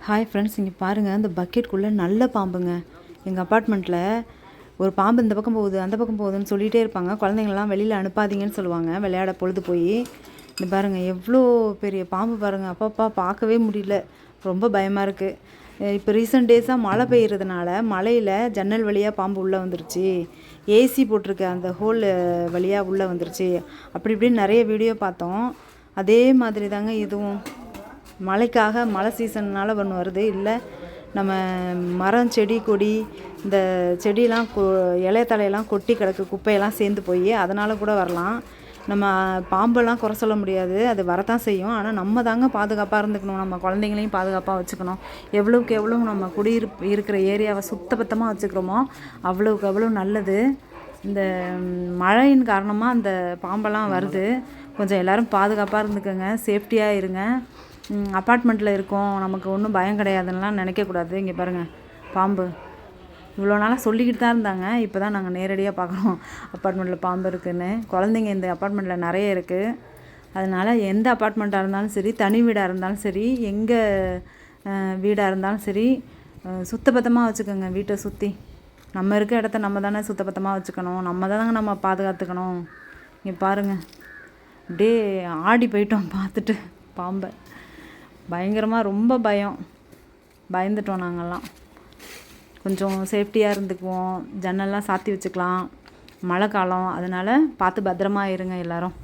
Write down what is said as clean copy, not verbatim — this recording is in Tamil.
ஹாய் ஃப்ரெண்ட்ஸ், இங்கே பாருங்கள். அந்த பக்கெட்குள்ளே நல்ல பாம்புங்க. எங்கள் அப்பார்ட்மெண்ட்டில் ஒரு பாம்பு இந்த பக்கம் போகுது அந்த பக்கம் போகுதுன்னு சொல்லிகிட்டே இருப்பாங்க. குழந்தைங்களெலாம் வெளியில் அனுப்பாதீங்கன்னு சொல்லுவாங்க, விளையாட பொழுது போய். இந்த பாருங்கள் எவ்வளோ பெரிய பாம்பு பாருங்கள். அப்பப்பா பார்க்கவே முடியல, ரொம்ப பயமாக இருக்குது. இப்போ ரீசெண்ட் டேஸாக மழை பெய்கிறதுனால மழையில் ஜன்னல் வழியாக பாம்பு உள்ளே வந்துருச்சு. ஏசி போட்டிருக்க அந்த ஹோல் வழியாக உள்ளே வந்துருச்சு. அப்படி இப்படின்னு நிறைய வீடியோ பார்த்தோம். அதே மாதிரி தாங்க இதுவும். மழைக்காக மழை சீசன்னால் ஒன்று வருது. இல்லை நம்ம மரம் செடி கொடி இந்த செடியெலாம் இலைய தலையெல்லாம் கொட்டி கிடக்கு, குப்பையெல்லாம் சேர்ந்து போய் அதனால் கூட வரலாம். நம்ம பாம்பெல்லாம் குறை சொல்ல முடியாது, அது வரத்தான் செய்யும். ஆனால் நம்ம தாங்க பாதுகாப்பாக இருந்துக்கணும், நம்ம குழந்தைங்களையும் பாதுகாப்பாக வச்சுக்கணும். எவ்வளோக்கு எவ்வளோ நம்ம இருக்கிற ஏரியாவை சுத்தபத்தமாக வச்சுக்கிறோமோ அவ்வளோக்கு அவ்வளோ நல்லது. இந்த மழையின் காரணமாக அந்த பாம்பெல்லாம் வருது. கொஞ்சம் எல்லோரும் பாதுகாப்பாக இருந்துக்கோங்க, சேஃப்டியாக இருங்க. அப்பார்ட்மெண்ட்டில் இருக்கோம், நமக்கு ஒன்றும் பயம் கிடையாதுன்னெலாம் நினைக்கக்கூடாது. இங்கே பாருங்கள் பாம்பு. இவ்வளோ நாளாக சொல்லிக்கிட்டு தான் இருந்தாங்க, இப்போ தான் நாங்கள் நேரடியாக பார்க்குறோம் அப்பார்ட்மெண்ட்டில் பாம்பு இருக்குதுன்னு. குழந்தைங்க இந்த அப்பார்ட்மெண்ட்டில் நிறைய இருக்குது. அதனால் எந்த அப்பார்ட்மெண்ட்டாக இருந்தாலும் சரி, தனி வீடாக இருந்தாலும் சரி, எங்கே வீடாக இருந்தாலும் சரி, சுத்தபத்தமாக வச்சுக்கோங்க. வீட்டை சுற்றி நம்ம இருக்க இடத்த நம்ம தானே சுத்தபத்தமாக வச்சுக்கணும், நம்ம தானே நம்ம பாதுகாத்துக்கணும். இங்கே பாருங்கள், அப்படியே ஆடி போயிட்டோம் பார்த்துட்டு பாம்பை. பயங்கரமாக ரொம்ப பயந்துட்டோம் நாங்கள்லாம். கொஞ்சம் சேஃப்டியாக இருந்துக்குவோம், ஜன்னல்லாம் சாத்தி வச்சுக்கலாம். மழை காலம், அதனால் பார்த்து பத்திரமா இருங்க எல்லோரும்.